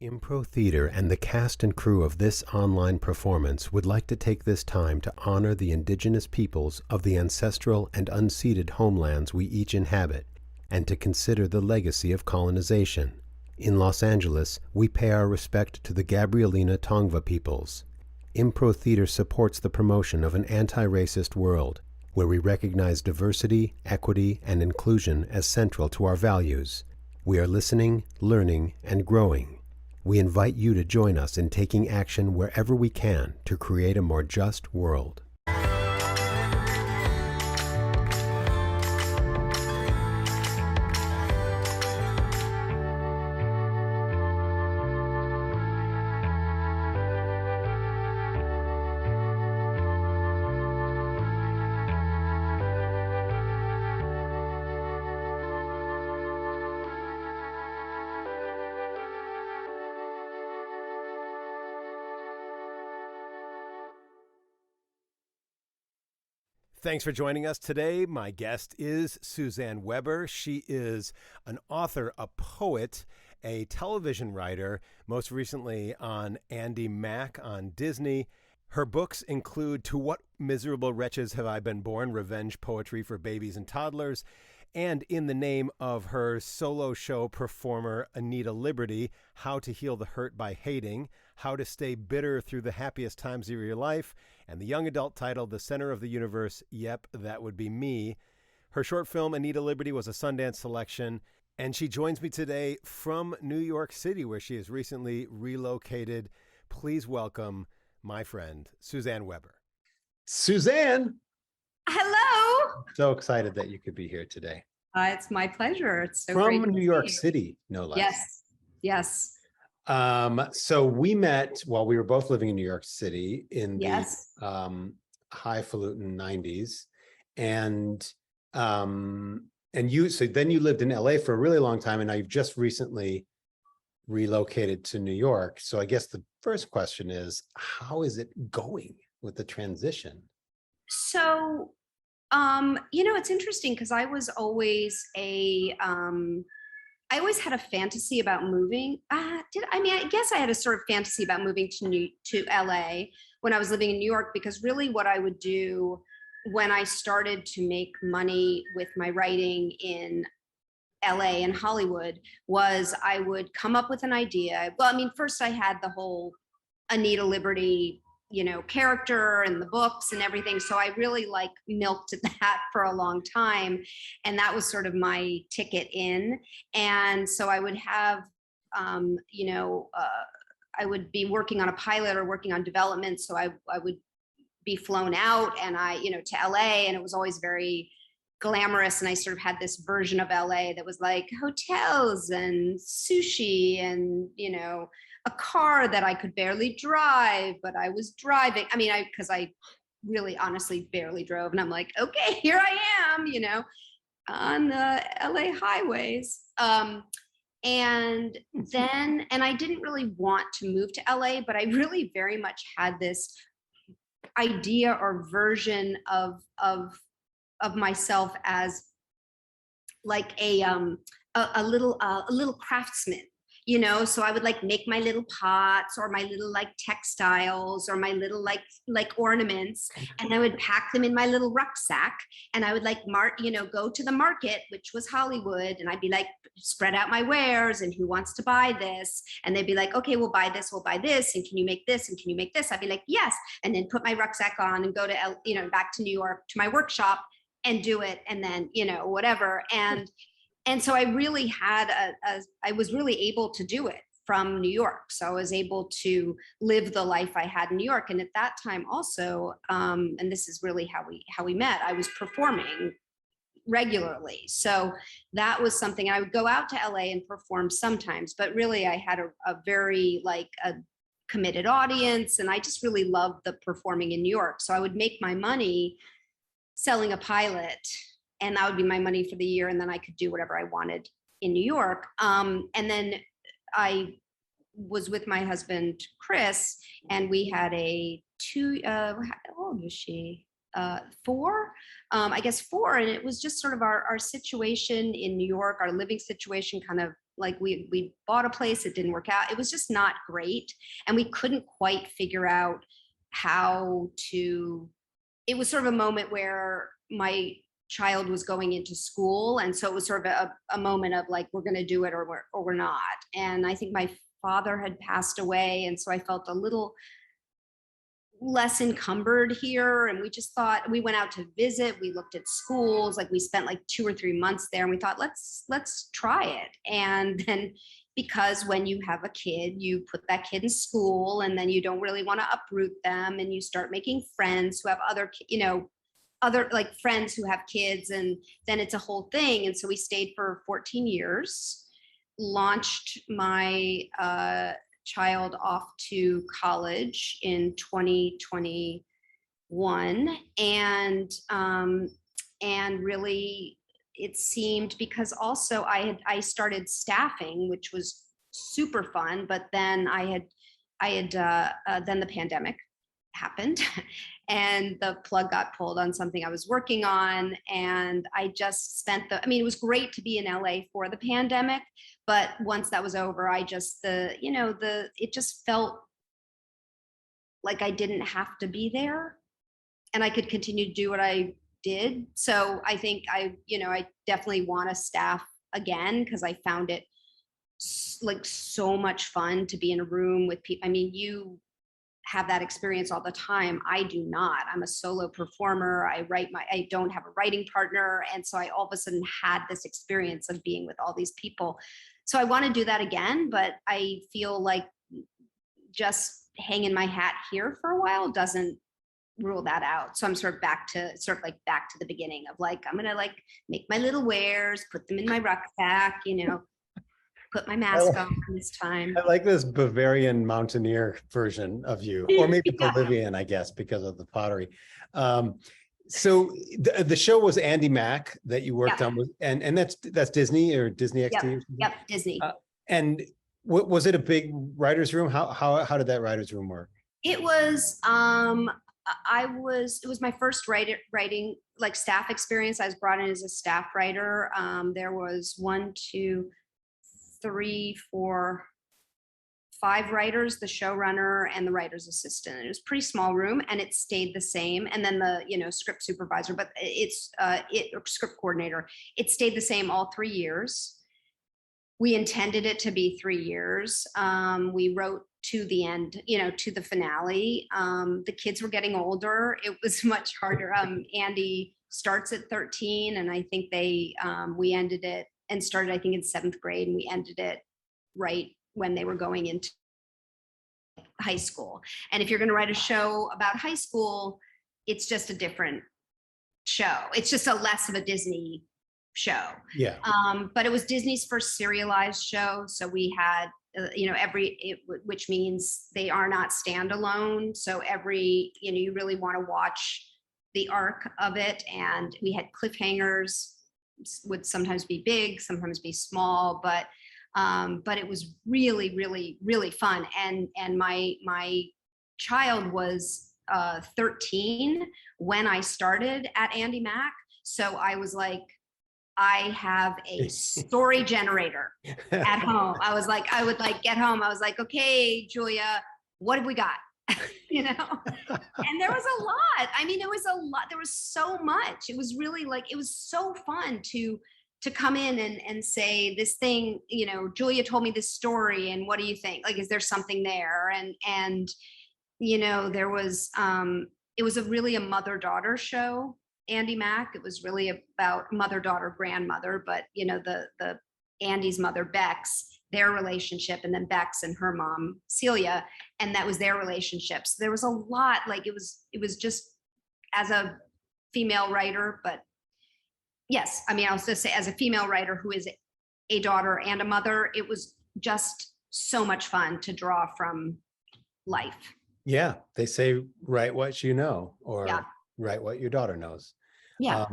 Impro Theater and the cast and crew of this online performance would like to take this time to honor the indigenous peoples of the ancestral and unceded homelands we each inhabit, and to consider the legacy of colonization. In Los Angeles, we pay our respect to the Gabrielina Tongva peoples. Impro Theater supports the promotion of an anti-racist world, where we recognize diversity, equity, and inclusion as central to our values. We are listening, learning, and growing. We invite you to join us in taking action wherever we can to create a more just world. Thanks for joining us today. My guest is Suzanne Weber. She is an author, a poet, a television writer, most recently on Andy Mack on Disney. Her books include To What Miserable Wretches Have I Been Born? Revenge Poetry for Babies and Toddlers, and in the name of her solo show performer, Anita Liberty, How to Heal the Hurt by Hating, How to Stay Bitter Through the Happiest Times of Your Life, and the young adult title, The Center of the Universe, Yep, That Would Be Me. Her short film, Anita Liberty, was a Sundance selection, and she joins me today from New York City, where she has recently relocated. Please welcome my friend, Suzanne Weber. Suzanne! Hello. So excited that you could be here today. It's my pleasure. It's so great. From New York City, no less. Yes. Yes. So we met while we were both living in New York City in the highfalutin 90s. And then you lived in LA for a really long time, and now you've just recently relocated to New York. So I guess the first question is, how is it going with the transition? So, it's interesting because I was always I always had a fantasy about moving. I guess I had a sort of fantasy about moving to LA when I was living in New York, because really what I would do when I started to make money with my writing in LA and Hollywood was I would come up with an idea. Well, first I had the whole Anita Liberty character and the books and everything. So I really milked that for a long time. And that was sort of my ticket in. And so I would have, I would be working on a pilot or working on development. So I would be flown out and to LA, and it was always very glamorous. And I sort of had this version of LA that was like hotels and sushi and, a car that I could barely drive, but I was driving. Because I really honestly barely drove. And I'm like, okay, here I am, on the LA highways. And I didn't really want to move to LA, but I really very much had this idea or version of myself as like a little craftsman. So I would make my little pots or my little textiles or my little ornaments, and I would pack them in my little rucksack, and I would go to the market, which was Hollywood, and I'd be spread out my wares and who wants to buy this, and they'd be like, okay, we'll buy this, and can you make this, and can you make this? I'd be like, yes, and then put my rucksack on and go to back to New York to my workshop and do it, and then whatever. And so I really had I was really able to do it from New York. So I was able to live the life I had in New York. And at that time also, and this is really how we met, I was performing regularly. So that was something. I would go out to LA and perform sometimes, but really I had a very a committed audience. And I just really loved the performing in New York. So I would make my money selling a pilot, and that would be my money for the year. And then I could do whatever I wanted in New York. And then I was with my husband, Chris, and we had how old was she? four, I guess four. And it was just sort of our situation in New York, our living situation, kind of like we bought a place, it didn't work out. It was just not great. And we couldn't quite figure out how to, it was sort of a moment where my child was going into school. And so it was sort of a moment of like, we're going to do it or we're not. And I think my father had passed away. And so I felt a little less encumbered here. And we just thought, we went out to visit, we looked at schools, like we spent like 2 or 3 months there, and we thought, let's try it. And then, because when you have a kid, you put that kid in school, and then you don't really want to uproot them, and you start making friends who have other, other like friends who have kids, and then it's a whole thing. And so we stayed for 14 years, launched my child off to college in 2021, and really it seemed, because also I started staffing, which was super fun, but then then the pandemic happened and the plug got pulled on something I was working on. And I just spent it was great to be in LA for the pandemic, but once that was over, I just, it just felt like I didn't have to be there and I could continue to do what I did. So I think I definitely want to staff again, because I found it like so much fun to be in a room with people. I mean, you have that experience all the time. I do not. I'm a solo performer. I don't have a writing partner. And so I all of a sudden had this experience of being with all these people. So I want to do that again, but I feel like just hanging my hat here for a while doesn't rule that out. So I'm sort of back to the beginning of like, I'm going to like make my little wares, put them in my rucksack, put my mask on this time. I like this Bavarian mountaineer version of you, or maybe Yeah. Bolivian, I guess, because of the pottery. So the show was Andy Mack that you worked on, and that's Disney or Disney XD. Yep, Disney. And was it a big writer's room? How did that writer's room work? It was it was my first writing like staff experience. I was brought in as a staff writer. There was 1, 2, 3, 4, 5 writers, the showrunner and the writer's assistant. It was a pretty small room, and it stayed the same. And then the script supervisor, but script coordinator. It stayed the same all 3 years. We intended it to be 3 years. We wrote to the end, to the finale. The kids were getting older. It was much harder. Andy starts at 13, and I think we ended it and started, I think, in 7th grade, and we ended it right when they were going into high school. And if you're going to write a show about high school, it's just a different show. It's just a less of a Disney show. Yeah. But it was Disney's first serialized show. So we had, which means they are not standalone. So you really want to watch the arc of it. And we had cliffhangers, would sometimes be big, sometimes be small, but it was really, really, really fun. And my child was 13 when I started at Andy Mack. So I was like, I have a story generator at home. I would get home. I was like, okay, Julia, what have we got? And there was a lot. I mean, there was a lot. There was so much. It was really it was so fun to come in and say this thing, Julia told me this story, and what do you think? Like, is there something there? And there was, it was really a mother-daughter show, Andy Mack. It was really about mother-daughter, grandmother, but the Andy's mother, Bex, their relationship, and then Bex and her mom, Celia, and that was their relationship. So there was a lot, it was just, as a female writer, but yes, I mean, I'll just say, as a female writer who is a daughter and a mother, it was just so much fun to draw from life. Yeah, they say write what you know, or write what your daughter knows. Yeah,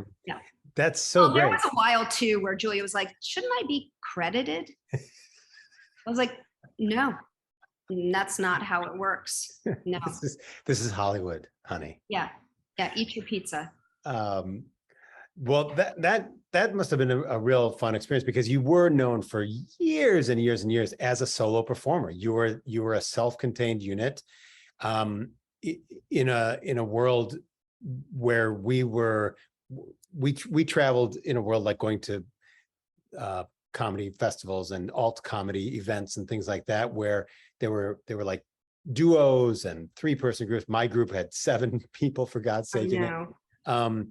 That's so great. There was a while too where Julia was like, shouldn't I be credited? I was like, no, that's not how it works. No. This is Hollywood, honey. Yeah. Yeah, eat your pizza. Um, well, that must have been a real fun experience, because you were known for years and years and years as a solo performer. You were a self-contained unit, um, in a world where we traveled in a world like going to comedy festivals and alt comedy events and things like that, where there were like duos and 3-person groups. My group had 7 people, for God's I sake, in it. know.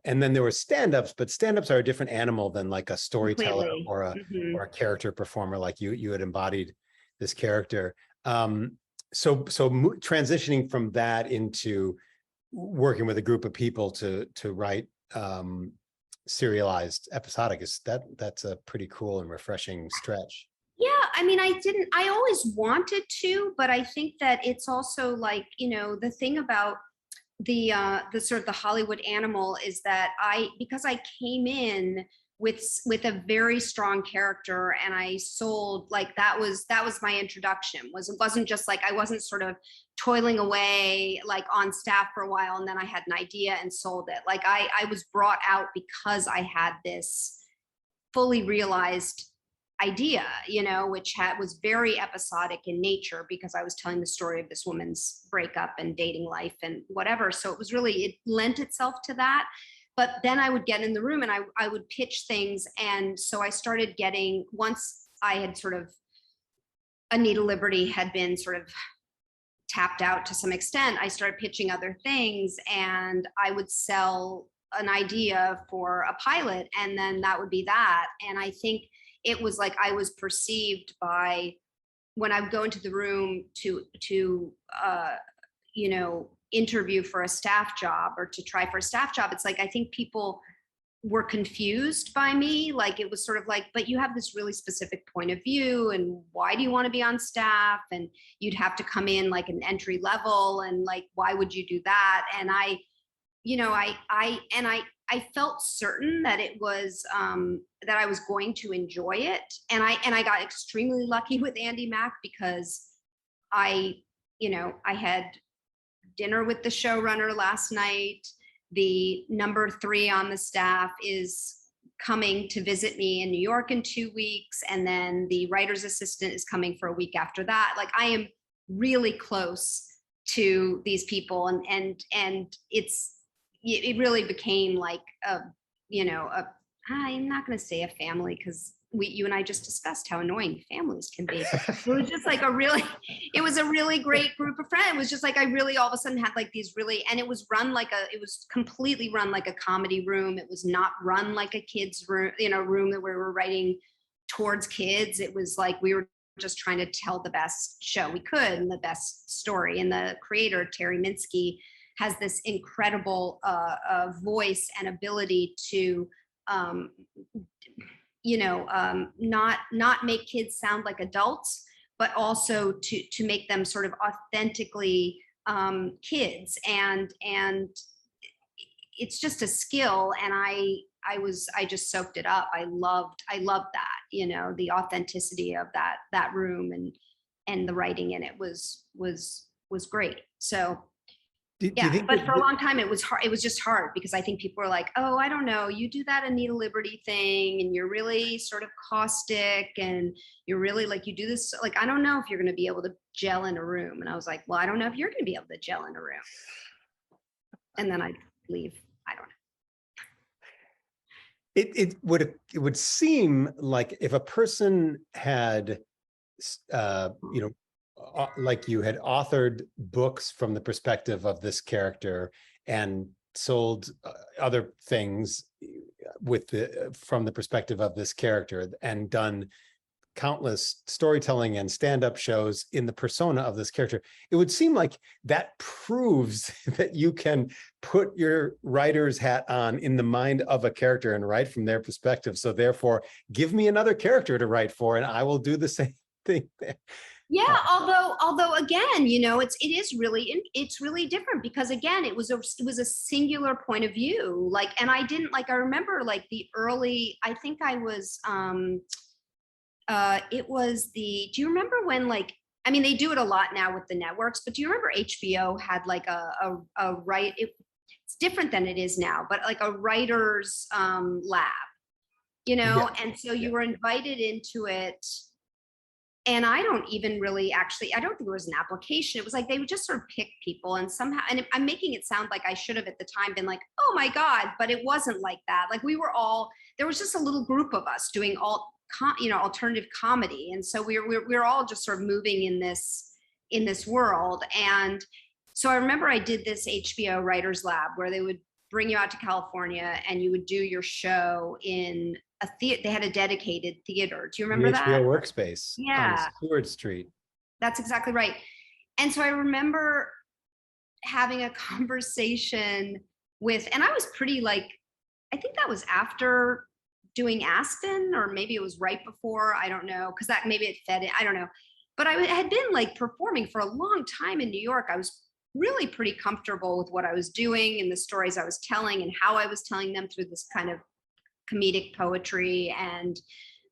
And then there were stand-ups, but stand-ups are a different animal than like a storyteller Completely. or a character performer, like you had embodied this character. So transitioning from that into working with a group of people to write serialized episodic, that's a pretty cool and refreshing stretch. Yeah, I mean, I always wanted to, but I think that it's also like, the thing about the sort of the Hollywood animal is that because I came in with a very strong character, and I sold, like, that was my introduction. It wasn't just like, I wasn't sort of toiling away like on staff for a while and then I had an idea and sold it. Like, I was brought out because I had this fully realized idea, which was very episodic in nature, because I was telling the story of this woman's breakup and dating life and whatever. So it lent itself to that. But then I would get in the room and I would pitch things. And so I started getting, once I had sort of, Anita Liberty had been sort of tapped out to some extent, I started pitching other things, and I would sell an idea for a pilot, and then that would be that. And I think it was like I was perceived by, when I would go into the room to interview for a staff job or to try for a staff job, it's like I think people were confused by me. Like, it was sort of like, but you have this really specific point of view, and why do you want to be on staff? And you'd have to come in like an entry level, and like, why would you do that? And I felt certain that it was that I was going to enjoy it, and I got extremely lucky with Andy Mack, because I had dinner with the showrunner last night. The number 3 on the staff is coming to visit me in New York in 2 weeks, and then the writer's assistant is coming for a week after that. Like, I am really close to these people, and it really became like I'm not going to say a family, because you and I just discussed how annoying families can be. It was just like it was a really great group of friends. It was just like, I really all of a sudden had like these really, and it was completely run like a comedy room. It was not run like a kid's room, room that we were writing towards kids. It was like, we were just trying to tell the best show we could and the best story. And the creator, Terry Minsky, has this incredible voice and ability to not make kids sound like adults, but also to make them sort of authentically kids. And it's just a skill. And I just soaked it up. I loved that, the authenticity of that room, and the writing in it was great. So Do yeah, you think but for a long time it was hard. It was just hard, because I think people were like, oh, I don't know, you do that Anita Liberty thing, and you're really sort of caustic, and you're really like, you do this, like, I don't know if you're going to be able to gel in a room. And I was like, well, I don't know if you're going to be able to gel in a room. And then I'd leave. I don't know. It would seem like if a person had like you had authored books from the perspective of this character and sold other things from the perspective of this character, and done countless storytelling and stand-up shows in the persona of this character, it would seem like that proves that you can put your writer's hat on in the mind of a character and write from their perspective. So therefore, give me another character to write for, and I will do the same thing there. Yeah, although again, it's really different, because again, it was a singular point of view. Like, and I remember like the early, I think I was do you remember when, like, I mean, they do it a lot now with the networks, but do you remember HBO had like it's different than it is now, but like a writer's lab, Yeah. and so Yeah. you were invited into it. And I don't even really actually, I don't think it was an application. It was like they would just sort of pick people and somehow, and I'm making it sound like I should have at the time been like, oh my God, but it wasn't like that. Like we were all, there was just a little group of us doing alternative comedy. And so we're all just sort of moving in this world. And so I remember I did this HBO Writers Lab where they would bring you out to California and you would do your show in a theater. They had a dedicated theater. Do you remember The HBO that? workspace on Yeah, Seward Street. that's exactly right. And so I remember having a conversation with, and I was pretty like, I think that was after doing Aspen, or maybe it was right before, I don't know, because that maybe it fed it, I don't know. But I had been like performing for a long time in New York. I was really pretty comfortable with what I was doing and the stories I was telling and how I was telling them through this kind of comedic poetry and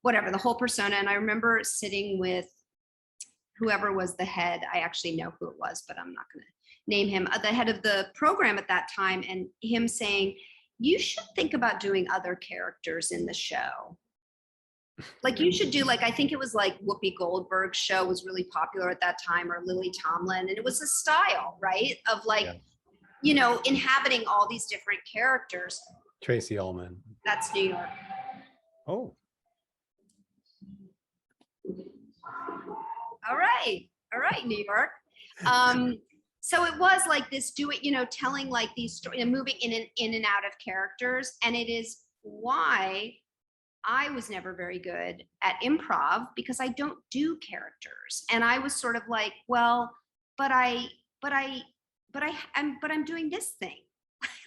whatever, the whole persona. And I remember sitting with whoever was the head. I actually know who it was, but I'm not going to name him, the head of the program at that time, and him saying, you should think about doing other characters in the show. Like you should do, like, I think it was like Whoopi Goldberg's show was really popular at that time, or Lily Tomlin. And it was a style, right? Of like, inhabiting all these different characters. Tracy Ullman. That's New York. Oh. All right, New York. So it was like this telling like these stories, moving in and out of characters. And it is why I was never very good at improv, because I don't do characters. And I was sort of like, well, but I'm doing this thing.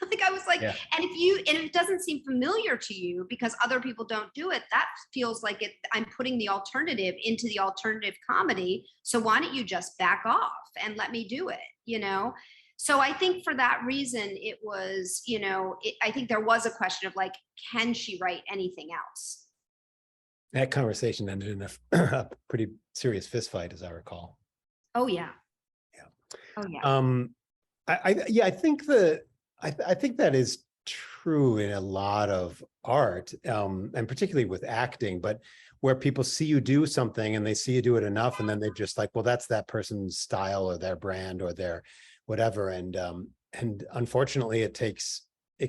Like I was like, Yeah. and if it doesn't seem familiar to you because other people don't do it, that feels like I'm putting the alternative into the alternative comedy. So why don't you just back off and let me do it, So I think for that reason, it was, I think there was a question of like, can she write anything else? That conversation ended in a pretty serious fist fight, as I recall. Oh yeah. Yeah. Oh yeah. I think that is true in a lot of art, and particularly with acting, but where people see you do something and they see you do it enough, and then they're just like, well, that's that person's style or their brand or their whatever. And unfortunately, it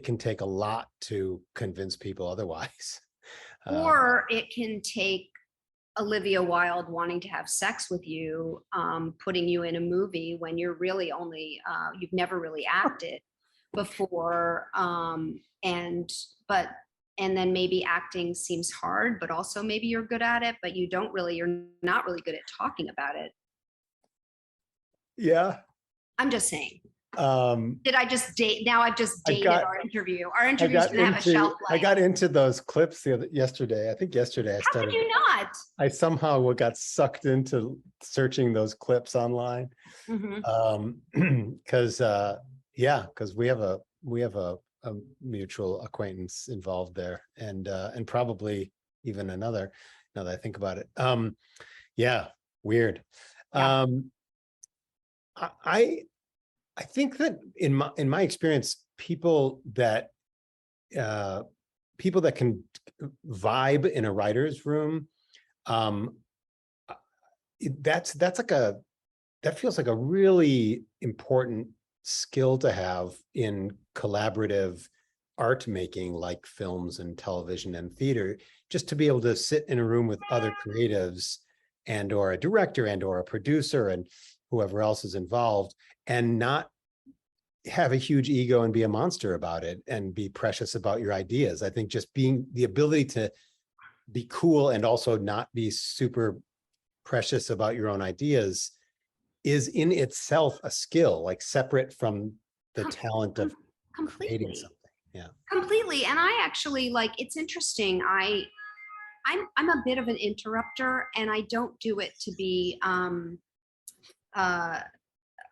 can take a lot to convince people otherwise. Or it can take Olivia Wilde wanting to have sex with you, putting you in a movie when you're really only, you've never really acted before. And then maybe acting seems hard, but also maybe you're good at it, but you're not really good at talking about it. Yeah. I'm just saying. Did I just date? Now I've just dated our interview. Our interview's gonna have a shelf life. I got into those clips yesterday. I think yesterday I started. How could you not? I somehow got sucked into searching those clips online. Mm-hmm. Because we have a mutual acquaintance involved there, and probably even another. Now that I think about it, weird. Yeah. I think that in my experience, people that can vibe in a writer's room, that feels like a really important skill to have in collaborative art making, like films and television and theater, just to be able to sit in a room with other creatives and or a director and or a producer and whoever else is involved, and not have a huge ego and be a monster about it and be precious about your ideas. I think just being the ability to be cool and also not be super precious about your own ideas is in itself a skill, like separate from the talent of creating something. Yeah, completely. And I actually, like, it's interesting. I'm a bit of an interrupter, and I don't do it to be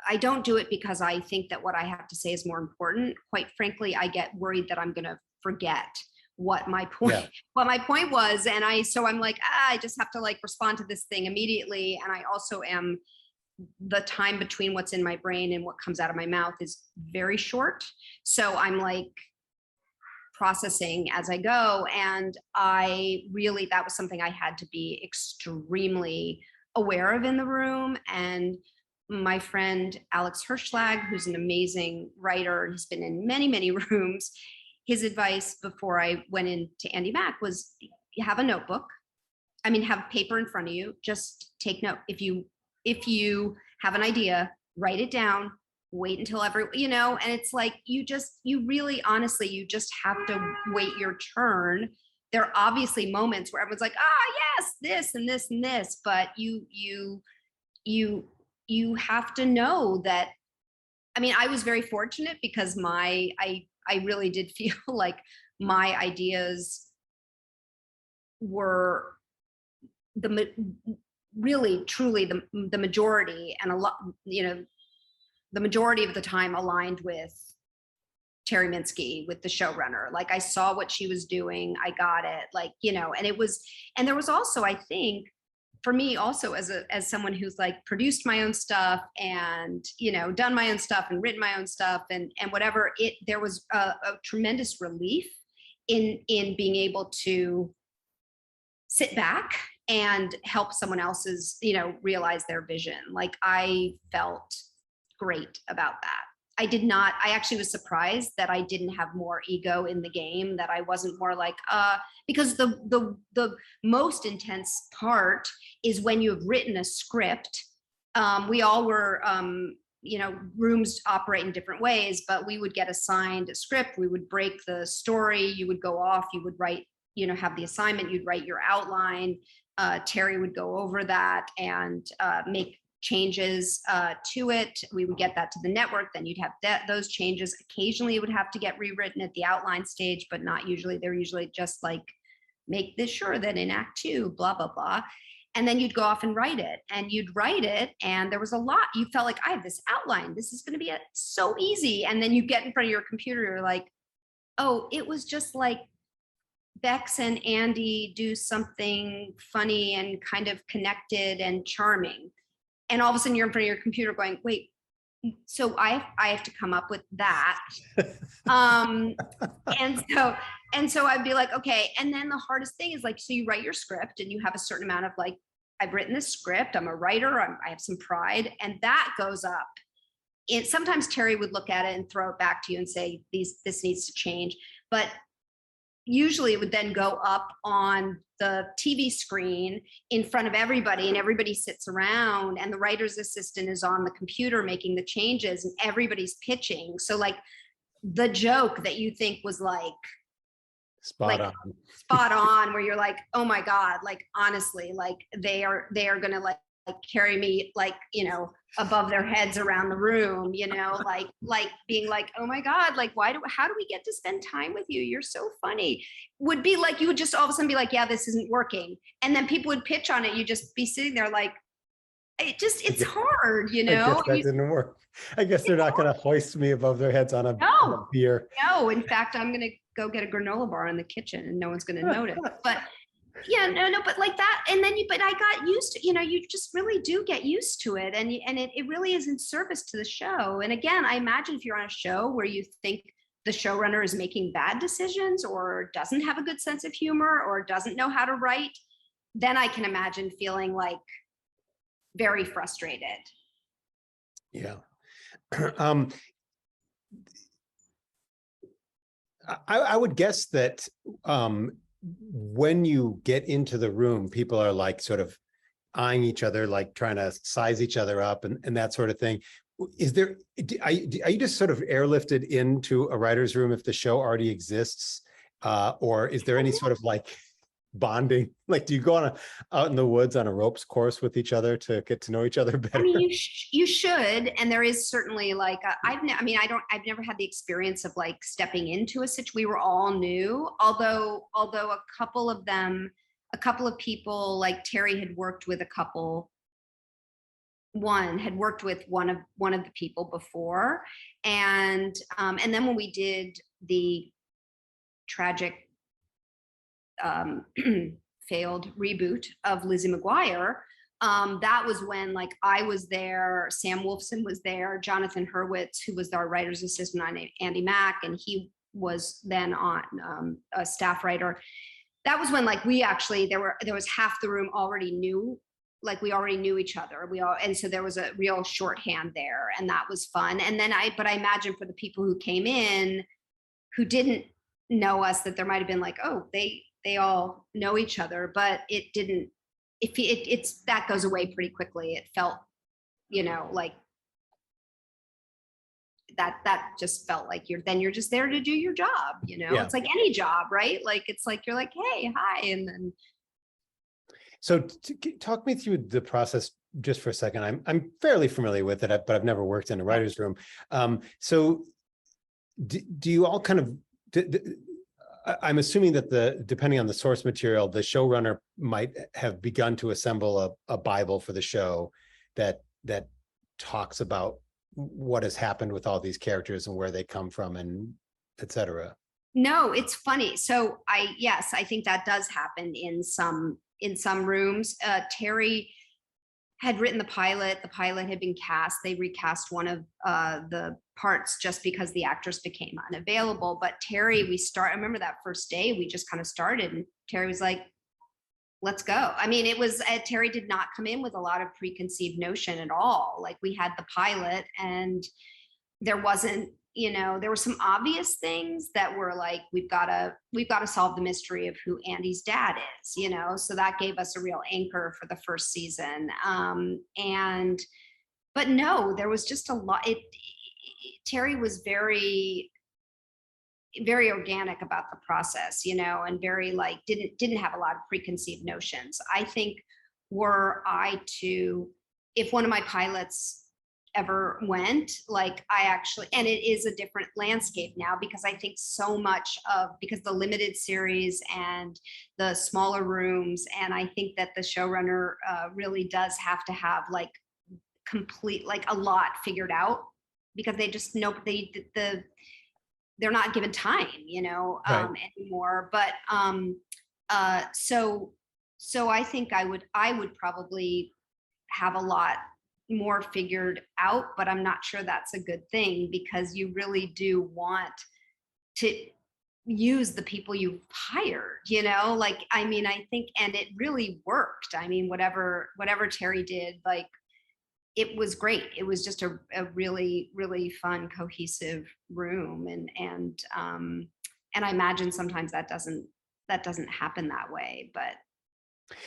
I don't do it because I think that what I have to say is more important. Quite frankly, I get worried that I'm going to forget what my point Yeah. what my point was. And I'm like, I just have to like respond to this thing immediately. And I also am, the time between what's in my brain and what comes out of my mouth is very short. So I'm like processing as I go. And that was something I had to be extremely aware of in the room. And my friend Alex Hirschlag, who's an amazing writer, he's been in many, many rooms. His advice before I went into Andy Mack was, you have a notebook. I mean, have paper in front of you, just take note. If you have an idea, write it down, wait until and it's like, you really, honestly, you just have to wait your turn. There are obviously moments where everyone's like, yes, this and this and this, but you have to know that. I mean, I was very fortunate because I really did feel like my ideas were really truly the majority, and a lot, the majority of the time aligned with Terry Minsky, with the showrunner. Like, I saw what she was doing, I got it, like, and there was also, I think, for me also, as someone who's like produced my own stuff and, done my own stuff and written my own stuff and whatever, there was a tremendous relief in being able to sit back and help someone else's, realize their vision. Like, I felt great about that. I actually was surprised that I didn't have more ego in the game, that I wasn't more like, because the most intense part is when you have written a script. We all were, rooms operate in different ways, but we would get assigned a script, we would break the story, you would go off, you would write, have the assignment, you'd write your outline. Terry would go over that and make changes to it. We would get that to the network. Then you'd have those changes. Occasionally it would have to get rewritten at the outline stage, but not usually. They're usually just like, make this sure that in act 2, blah, blah, blah. And then you'd go off and write it, and you'd write it. And there was a lot, you felt like, I have this outline, this is going to be so easy. And then you get in front of your computer, you're like, oh, it was just like Bex and Andy do something funny and kind of connected and charming. And all of a sudden you're in front of your computer going, wait, so I have to come up with that. And so I'd be like, okay. And then the hardest thing is like, so you write your script and you have a certain amount of like, I've written this script, I'm a writer, I have some pride, and that goes up. Sometimes Terry would look at it and throw it back to you and say, this needs to change. But usually it would then go up on the TV screen in front of everybody, and everybody sits around, and the writer's assistant is on the computer making the changes, and everybody's pitching. So like, the joke that you think was like spot on, where you're like, oh my God, like, honestly, like they are gonna like carry me, like, above their heads around the room, like being like, oh my God, like, how do we get to spend time with you? You're so funny. Would be like, you would just all of a sudden be like, yeah, this isn't working. And then people would pitch on it. You just be sitting there like, it's hard, I guess that didn't work. I guess they're not going to hoist me above their heads on a beer. No, in fact, I'm going to go get a granola bar in the kitchen and no one's going to notice. But yeah, no, but like that. And then but I got used to, you just really do get used to it. And it really is in service to the show. And again, I imagine if you're on a show where you think the showrunner is making bad decisions or doesn't have a good sense of humor or doesn't know how to write, then I can imagine feeling like very frustrated. Yeah. I would guess that when you get into the room, people are like sort of eyeing each other, like trying to size each other up and that sort of thing. Are you just sort of airlifted into a writer's room if the show already exists? Or is there any sort of like bonding? Like, do you go out in the woods on a ropes course with each other to get to know each other better? I mean, you should, and there is certainly like I've never had the experience of like stepping into a situation. We were all new, although a couple of people, like Terry had worked with one of the people before, and then when we did the tragic failed reboot of Lizzie McGuire, that was when like I was there, Sam Wolfson was there, Jonathan Hurwitz, who was our writer's assistant on Andy Mack, and he was then on a staff writer. That was when like we actually there was half the room already knew, like we already knew each other. And so there was a real shorthand there, and that was fun. And then I imagine for the people who came in who didn't know us, that there might have been like, oh, they all know each other, but it didn't. It's that goes away pretty quickly. It felt, like that just felt like you're just there to do your job. Yeah. It's like any job, right? Like it's like you're like, hey, hi, and then. So talk me through the process just for a second. I'm fairly familiar with it, but I've never worked in a writer's room. So do you all kind of? I'm assuming that depending on the source material, the showrunner might have begun to assemble a Bible for the show that talks about what has happened with all these characters and where they come from, and et cetera. No, it's funny. So I think that does happen in some rooms. Terry had written the pilot. The pilot had been cast. They recast one of the parts just because the actress became unavailable. But Terry, I remember that first day, we just kind of started, and Terry was like, let's go. I mean, it was, Terry did not come in with a lot of preconceived notion at all. Like we had the pilot, and there wasn't, there were some obvious things that were like, we've got to solve the mystery of who Andy's dad is, so that gave us a real anchor for the first season. But no, there was just a lot. Terry was very, very organic about the process, and very like, didn't have a lot of preconceived notions. I think were I to, if one of my pilots ever went, like and it is a different landscape now, because I think so much because the limited series and the smaller rooms, and I think that the showrunner really does have to have like complete, like a lot figured out, because they just know they're not given time, Right. anymore. But so I think I would probably have a lot more figured out, but I'm not sure that's a good thing, because you really do want to use the people you've hired, like, I mean, I think, and it really worked. I mean, whatever Terry did, like, it was great. It was just a really, really fun, cohesive room. And I imagine sometimes that doesn't happen that way, but.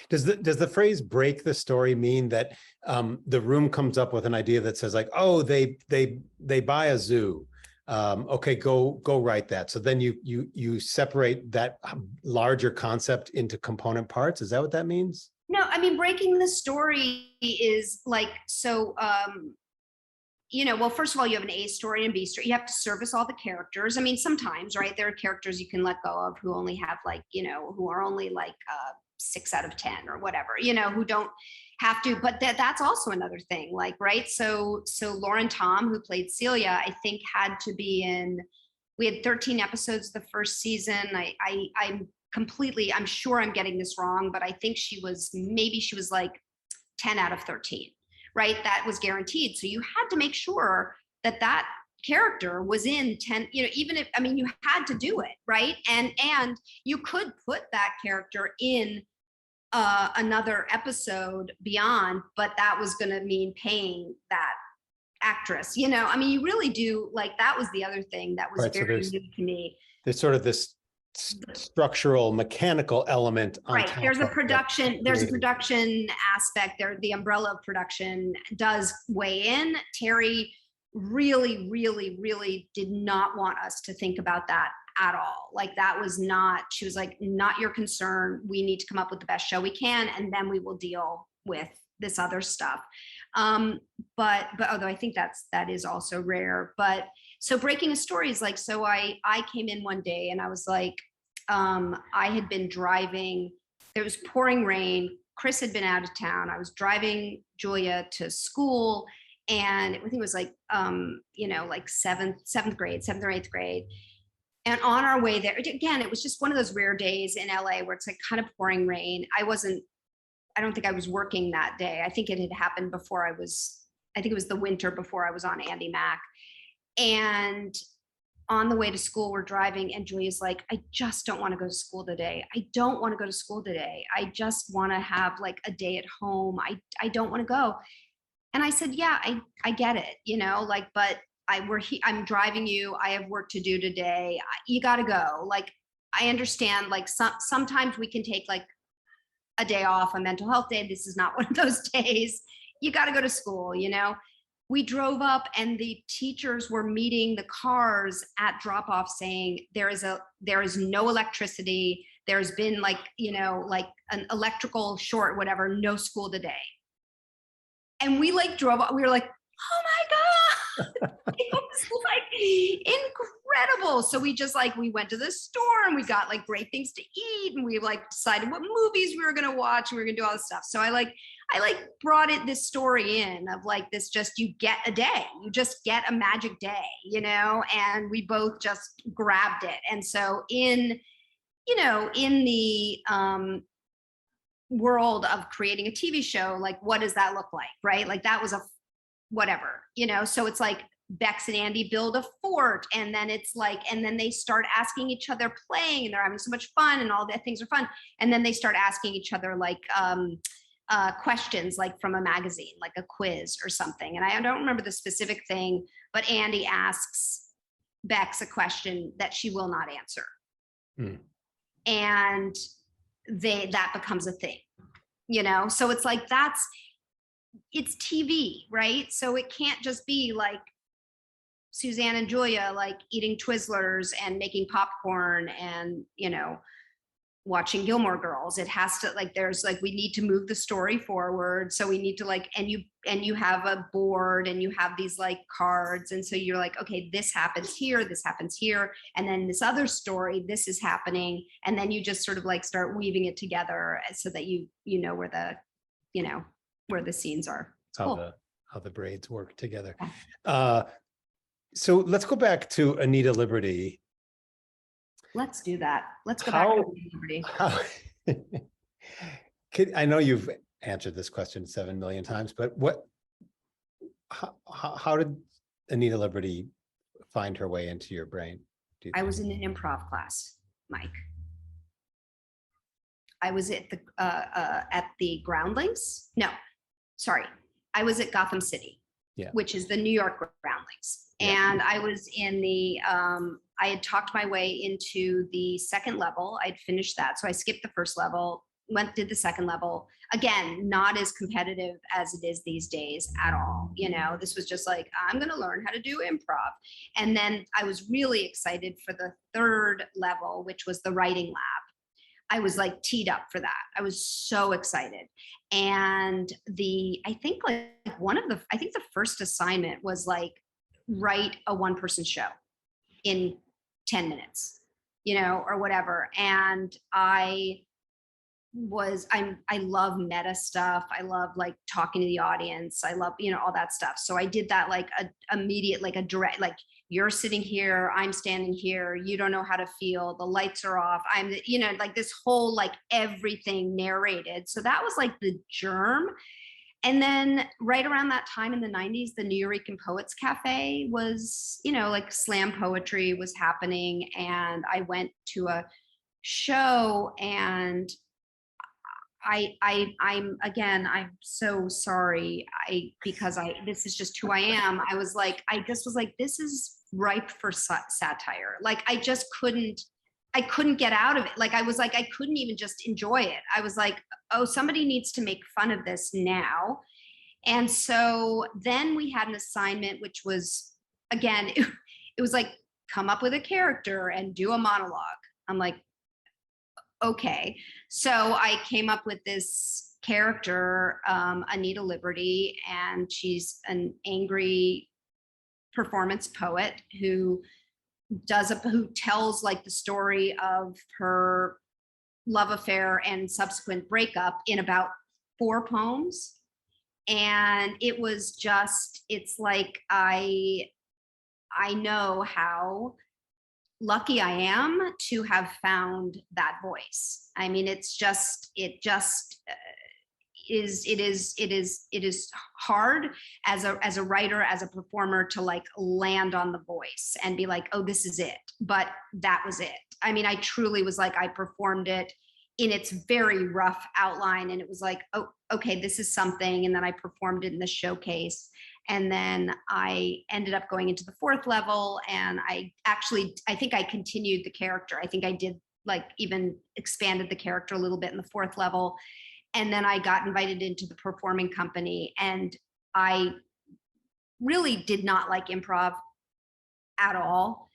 Does the phrase "break the story" mean that the room comes up with an idea that says like, oh, they buy a zoo, okay, go write that. So then you separate that larger concept into component parts. Is that what that means? No, I mean, breaking the story is like, so well, first of all, you have an A story and B story. You have to service all the characters. I mean, sometimes, right, there are characters you can let go of who only have like, who are only like 6 out of 10 or whatever, who don't have to, but that's also another thing, like, right. So Lauren Tom, who played Celia, I think had to be we had 13 episodes the first season. I'm sure I'm getting this wrong, but I think she was like 10 out of 13, right? That was guaranteed. So you had to make sure that character was in 10, even if, I mean, you had to do it, right? And you could put that character in another episode beyond, but that was going to mean paying that actress, I mean, you really do, like, that was the other thing that was Right, very so new to me. There's sort of this structural mechanical element on right. top There's a production aspect there. The umbrella of production does weigh in. Terry really, really, really did not want us to think about that at all. Like, that was not, she was like, not your concern. We need to come up with the best show we can, and then we will deal with this other stuff. But although I think that is also rare. But so breaking a story is like, so I came in one day and I was like, I had been driving, there was pouring rain. Chris had been out of town. I was driving Julia to school, and I think it was like, like seventh or eighth grade. And on our way there, again, it was just one of those rare days in LA where it's like kind of pouring rain. I don't think I was working that day. I think it had happened before I think it was the winter before I was on Andy Mack. And on the way to school, we're driving, and Julia's like, I just don't want to go to school today. I don't want to go to school today. I just want to have like a day at home. I don't want to go. And I said, yeah, I get it, like, but I'm driving you. I have work to do today. You got to go. Like, I understand, like sometimes we can take like a day off, a mental health day. This is not one of those days. You got to go to school, We drove up, and the teachers were meeting the cars at drop off saying there is no electricity. There's been like an electrical short, whatever, no school today. And we like drove up, we were like, oh my God. It was like incredible. So we went to the store, and we got like great things to eat, and we like decided what movies we were going to watch, and we were going to do all this stuff. So I brought this story in of like this, just, you get a day, you just get a magic day, and we both just grabbed it. And so in the world of creating a TV show, like, what does that look like? Right. Like, that was a whatever, so it's like Bex and Andy build a fort, and then it's like, and then they start asking each other, playing, and they're having so much fun, and all the things are fun. And then they start asking each other like questions, like from a magazine, like a quiz or something. And I don't remember the specific thing, but Andy asks Bex a question that she will not answer. And that becomes a thing, so it's like, it's TV, right? So it can't just be like Suzanne and Julia like eating Twizzlers and making popcorn and watching Gilmore Girls. It has to, like, there's like, we need to move the story forward, so we need to like, and you have a board, and you have these like cards, and so you're like, okay, this happens here, and then this other story, this is happening, and then you just sort of like start weaving it together so that you know where the scenes are. It's cool. How the braids work together. So let's go back to Anita Liberty. Let's do that. Let's go back to Anita Liberty. I know you've answered this question 7 million times, but how did Anita Liberty find her way into your brain? I was in an improv class, Mike. I was at the Groundlings. No, sorry. I was at Gotham City, which is the New York Groundlings. Yeah. And I was in the, I had talked my way into the second level. I'd finished that. So I skipped the first level, did the second level. Again, not as competitive as it is these days at all. This was just like, I'm going to learn how to do improv. And then I was really excited for the third level, which was the writing lab. I was like teed up for that. I was so excited. And I think the first assignment was like, write a one-person show in 10 minutes, or whatever. And I love meta stuff. I love like talking to the audience. I love, all that stuff. So I did that like immediate, like a direct, like, you're sitting here, I'm standing here, you don't know how to feel, the lights are off, I'm like this whole, like, everything narrated. So that was like the germ. And then right around that time in the 90s, the New Eurekan Poets Cafe was, like slam poetry was happening. And I went to a show, and I'm so sorry. Because this is just who I am. I just was like, this is ripe for satire. Like, I couldn't get out of it. Like, I couldn't even just enjoy it. I was like, oh, somebody needs to make fun of this now. And so then we had an assignment, which was, again, it was like, come up with a character and do a monologue. I'm like, okay. So I came up with this character, Anita Liberty, and she's an angry performance poet who tells like the story of her love affair and subsequent breakup in about 4 poems. And it was just, it's like, I know how lucky I am to have found that voice. I mean, it is hard as a writer, as a performer, to like land on the voice and be like, oh, this is it. But that was it. I mean, I truly was like, I performed it in its very rough outline, and it was like, oh, okay, this is something. And then I performed it in the showcase. And then I ended up going into the fourth level, and I think I continued the character. I think I did like even expanded the character a little bit in the fourth level. And then I got invited into the performing company, and I really did not like improv at all.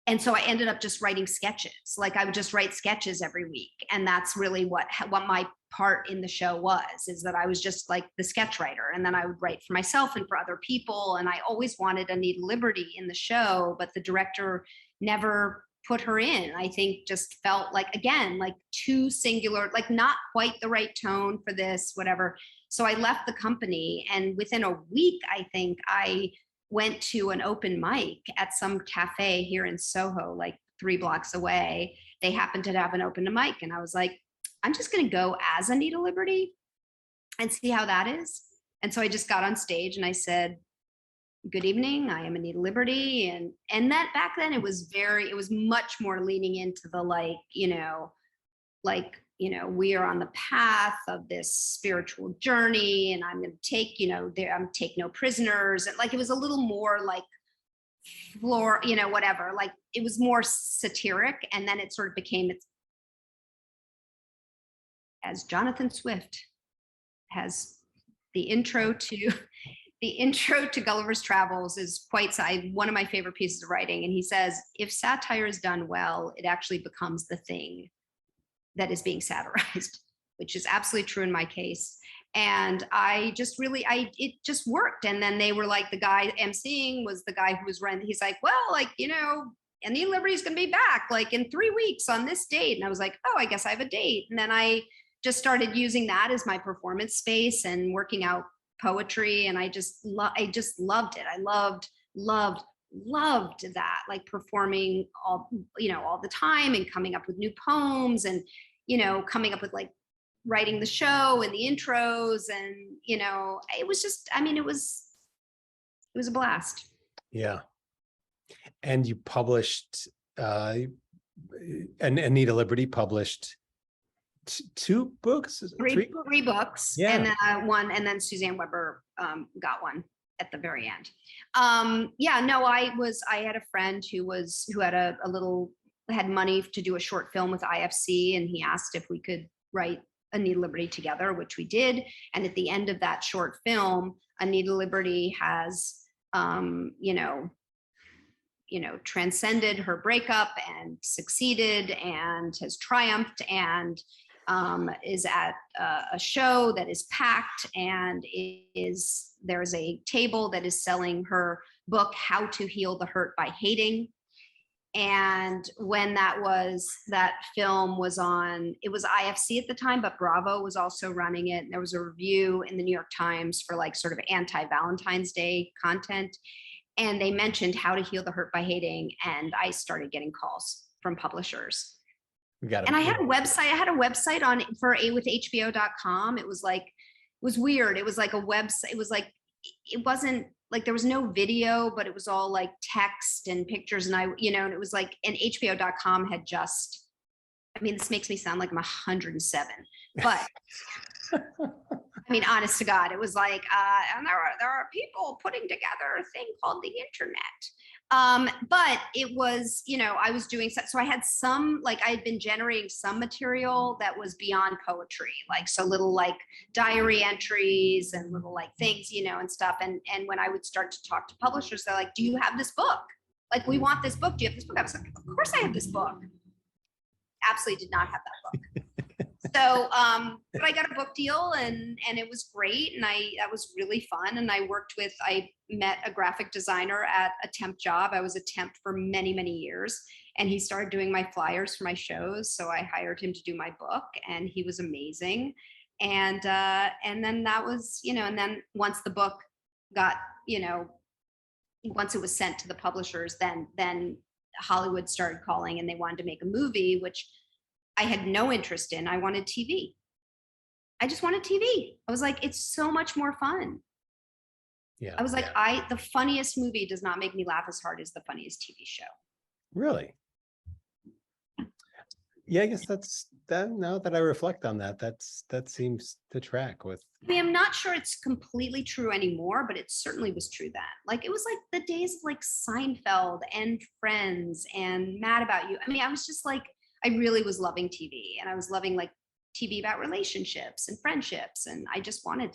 And so I ended up just writing sketches. Like I would just write sketches every week. And that's really what my part in the show was, is that I was just like the sketch writer. And then I would write for myself and for other people. And I always wanted Anita Liberty in the show, but the director never put her in. I think just felt like, again, like too singular, like not quite the right tone for this, whatever. So I left the company, and within a week, I think I went to an open mic at some cafe here in Soho, like 3 blocks away. They happened to have an open mic, and I was like, I'm just going to go as Anita Liberty and see how that is. And so I just got on stage and I said, good evening, I am Anita Liberty. And that back then it was much more leaning into the like, we are on the path of this spiritual journey, and I'm going to take, I'm take no prisoners. And like, it was a little more like whatever, like it was more satiric. And then it sort of became, as Jonathan Swift has the intro to Gulliver's Travels is quite one of my favorite pieces of writing. And he says, if satire is done well, it actually becomes the thing that is being satirized, which is absolutely true in my case. And it just worked. And then they were like, the guy emceeing was the guy who was running. He's like, well, like, Anita Liberty's going to be back like in 3 weeks on this date. And I was like, oh, I guess I have a date. And then I just started using that as my performance space and working out poetry. And I just loved it. I loved that, like performing all the time and coming up with new poems and, coming up with like writing the show and the intros. And, it was just, it was a blast. Yeah. And you published, and Anita Liberty published 2 books, three books, yeah. And then one, and then Suzanne Weber got one at the very end. I had a friend who had money to do a short film with IFC, and he asked if we could write Anita Liberty together, which we did. And at the end of that short film, Anita Liberty has transcended her breakup and succeeded and has triumphed, and is at a show that is packed, and there's a table that is selling her book, How to Heal the Hurt by Hating. And when that film was on, it was IFC at the time, but Bravo was also running it. And there was a review in the New York Times for like sort of anti-Valentine's Day content. And they mentioned How to Heal the Hurt by Hating. And I started getting calls from publishers. And I had a website with HBO.com. It was weird. It was like a website. It wasn't like, there was no video, but it was all like text and pictures. And and it was like, and HBO.com had just, this makes me sound like I'm 107, but honest to God, it was like, and there are people putting together a thing called the internet. But it was, I was doing so I had I had been generating some material that was beyond poetry, like so little like diary entries and little like things, and stuff. And when I would start to talk to publishers, they're like, do you have this book? Like, we want this book. Do you have this book? I was like, of course I have this book. Absolutely did not have that book. So, but I got a book deal, and it was great. And that was really fun. And I met a graphic designer at a temp job. I was a temp for many, many years, and he started doing my flyers for my shows. So I hired him to do my book, and he was amazing. And then that was, and then once the book got, once it was sent to the publishers, then Hollywood started calling and they wanted to make a movie, which I had no interest in. I wanted TV. I just wanted TV. I was like, it's so much more fun. Yeah. I was like, the funniest movie does not make me laugh as hard as the funniest TV show. Really? Yeah, I guess that's that. Now that I reflect on that, that seems to track with. I mean, I'm not sure it's completely true anymore, but it certainly was true then. Like, it was like the days of like Seinfeld and Friends and Mad About You. I mean, I was just like, I really was loving TV, and I was loving like TV about relationships and friendships, and I just wanted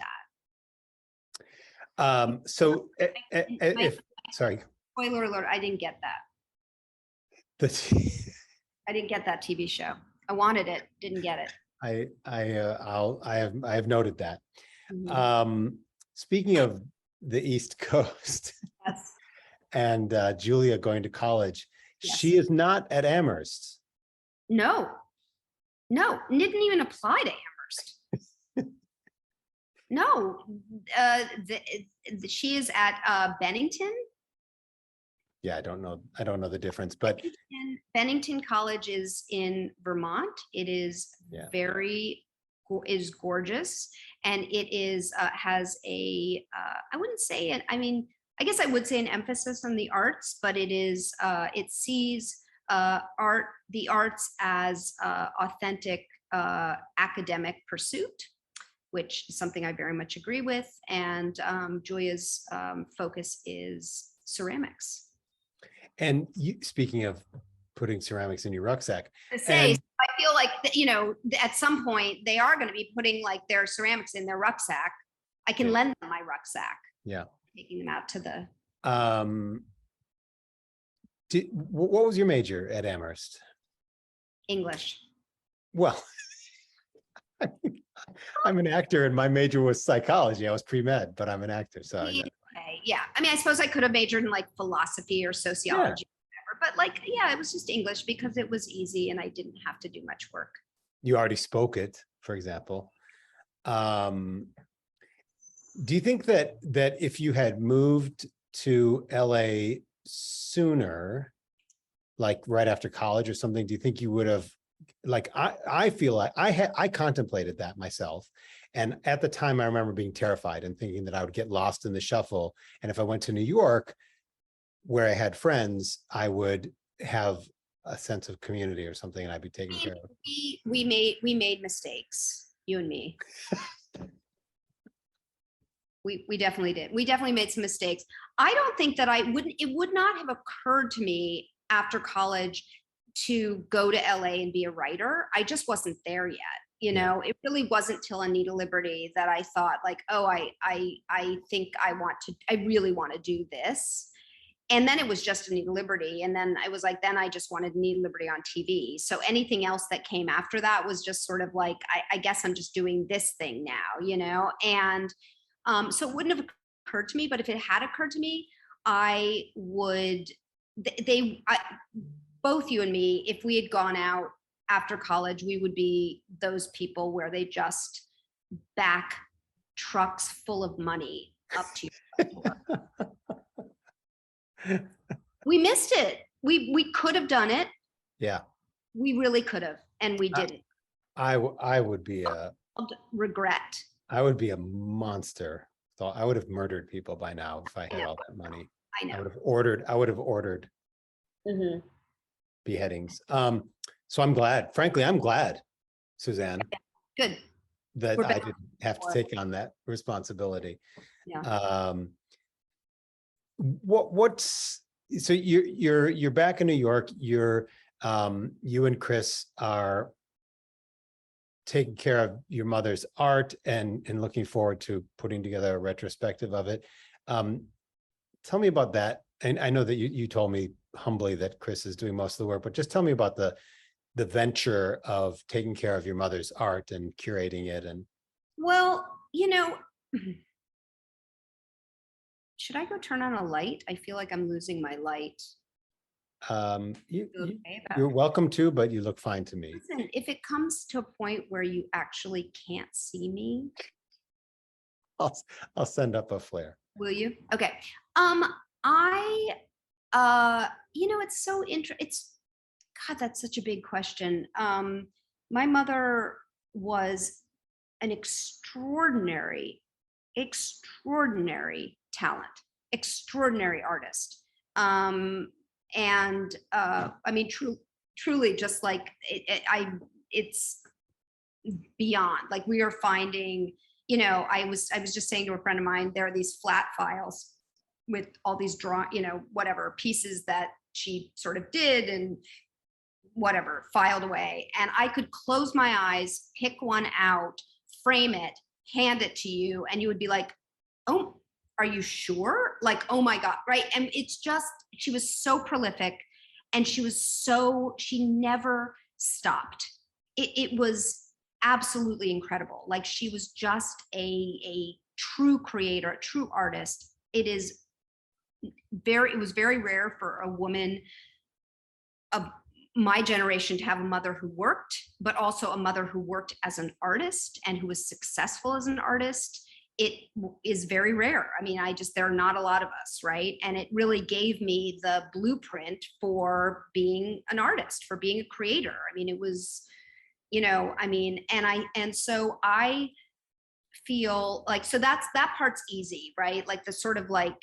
that. So if sorry, spoiler alert, I didn't get that. I didn't get that TV show. I wanted it, didn't get it. I have noted that. Mhm. Speaking of the East Coast Yes. and Julia going to college, Yes. she is not at Amherst. No, didn't even apply to Amherst. No, she is at Bennington. Yeah, I don't know the difference, but Bennington College is in Vermont. It is is gorgeous, and it is has a I wouldn't say it. I mean, I guess I would say an emphasis on the arts, but it is it sees the arts as authentic academic pursuit, which is something I very much agree with. And Julia's focus is ceramics. And speaking of putting ceramics in your rucksack, To say, so I feel like at some point they are going to be putting like their ceramics in their rucksack. I can lend them my rucksack. Yeah, taking them out to the. What was your major at Amherst? English. Well, I'm an actor, and my major was psychology. I was pre-med, but I'm an actor, so. Okay, yeah. I mean, I suppose I could have majored in like philosophy or sociology, or whatever, but like, yeah, it was just English because it was easy and I didn't have to do much work. You already spoke it, for example. Do you think that if you had moved to LA sooner, like right after college or something, do you think you would have, like, I feel like I contemplated that myself. And at the time, I remember being terrified and thinking that I would get lost in the shuffle. And if I went to New York, where I had friends, I would have a sense of community or something, and I'd be taken care of. We made mistakes, you and me. We definitely did. We definitely made some mistakes. I don't think that it would not have occurred to me after college to go to LA and be a writer. I just wasn't there yet. It really wasn't till Anita Liberty that I thought like, oh, I think I really want to do this. And then it was just Anita Liberty. And then I was like, then I just wanted Anita Liberty on TV. So anything else that came after that was just sort of like, I guess I'm just doing this thing now, and so it wouldn't have occurred to me, but if it had occurred to me, I would, both you and me, if we had gone out after college, we would be those people where they just back trucks full of money up to you. We missed it. We could have done it. Yeah. We really could have, and we didn't. I would be regret. I would be a monster. So I would have murdered people by now if I had all that money. I know. I would have ordered beheadings. So I'm glad, frankly, Suzanne. Good. That I didn't have to take on that responsibility. Yeah. So you're back in New York. You and Chris are taking care of your mother's art and looking forward to putting together a retrospective of it. Tell me about that. And I know that you told me humbly that Chris is doing most of the work, but just tell me about the venture of taking care of your mother's art and curating it. And well, should I go turn on a light? I feel like I'm losing my light. You're welcome to, but you look fine to me. Listen, if it comes to a point where you actually can't see me, I'll send up a flare. Will you? Okay. It's so it's God, that's such a big question. My mother was an extraordinary talent, extraordinary artist. And I mean, truly, just like it's beyond. Like we are finding, I was just saying to a friend of mine, there are these flat files with all these whatever pieces that she sort of did and whatever filed away, and I could close my eyes, pick one out, frame it, hand it to you, and you would be like, oh, are you sure? Like, oh my God, right? And it's just, she was so prolific, and she never stopped. It was absolutely incredible. Like she was just a true creator, a true artist. It was very rare for a woman of my generation to have a mother who worked, but also a mother who worked as an artist and who was successful as an artist. It is very rare. I mean, there are not a lot of us, right? And it really gave me the blueprint for being an artist, for being a creator. I mean, it was, and so I feel like, so that part's easy, right? Like the sort of like,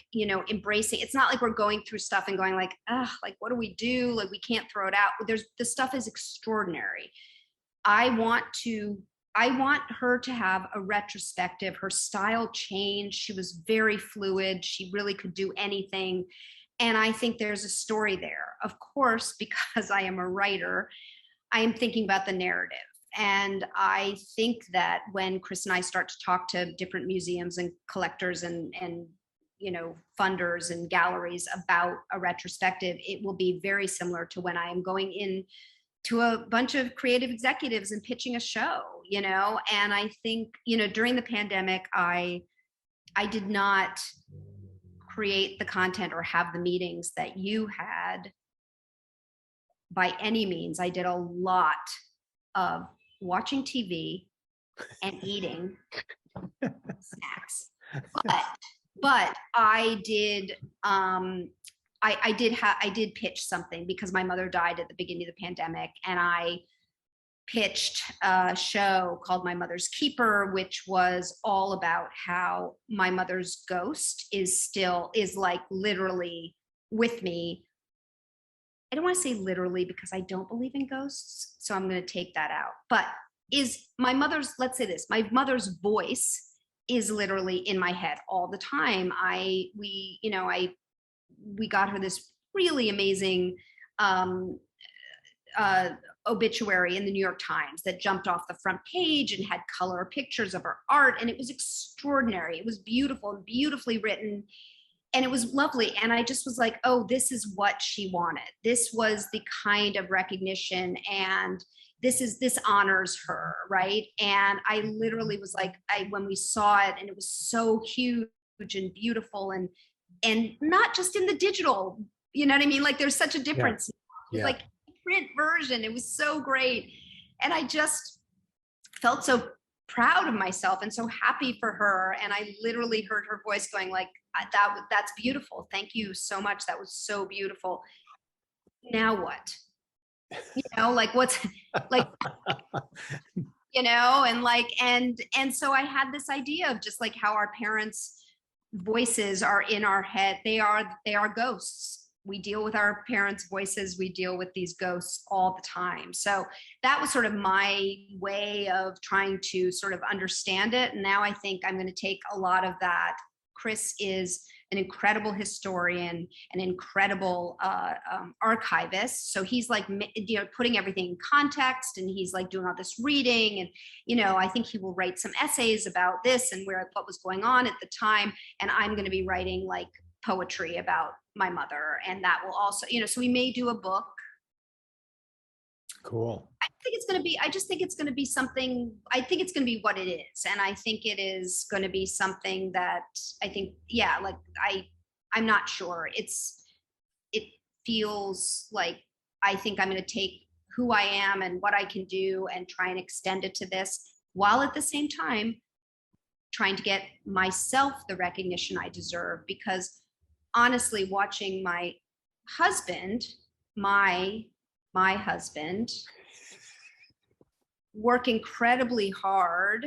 embracing. It's not like we're going through stuff and going like, like what do we do, like we can't throw it out. The stuff is extraordinary. I want her to have a retrospective. Her style changed. She was very fluid. She really could do anything, and I think there's a story there. Of course, because I am a writer, I am thinking about the narrative. And I think that when Chris and I start to talk to different museums and collectors and funders and galleries about a retrospective, it will be very similar to when I am going in to a bunch of creative executives and pitching a show, and I think, during the pandemic, I did not create the content or have the meetings that you had by any means. I did a lot of watching TV and eating snacks. But I did I did pitch something because my mother died at the beginning of the pandemic, and I pitched a show called My Mother's Keeper, which was all about how my mother's ghost is like literally with me. I don't want to say literally because I don't believe in ghosts, so I'm going to take that out. But let's say this, my mother's voice is literally in my head all the time. We got her this really amazing obituary in the New York Times that jumped off the front page and had color pictures of her art, and it was extraordinary. It was beautiful and beautifully written, and it was lovely. And I just was like, oh, this is what she wanted. This was the kind of recognition, and this honors her, right? And I literally was like, when we saw it, and it was so huge and beautiful, and not just in the digital, you know what I mean? Like there's such a difference. Yeah. Like print version, it was so great. And I just felt so proud of myself and so happy for her. And I literally heard her voice going like, that's beautiful. Thank you so much. That was so beautiful. Now what? Like what's like, and like, and so I had this idea of just like how our parents' voices are in our head. They are ghosts. We deal with our parents' voices. We deal with these ghosts all the time. So that was sort of my way of trying to sort of understand it. And now I think I'm going to take a lot of that. Chris is an incredible historian, an incredible archivist. So he's like, putting everything in context, and he's like doing all this reading. And, I think he will write some essays about this and what was going on at the time. And I'm going to be writing like poetry about my mother. And that will also, so we may do a book. Cool. I just think it's going to be something, I think it's going to be what it is. And I think it is going to be something that I think, like I'm not sure. It feels like I think I'm going to take who I am and what I can do and try and extend it to this, while at the same time trying to get myself the recognition I deserve. Because honestly, watching my husband, my husband, work incredibly hard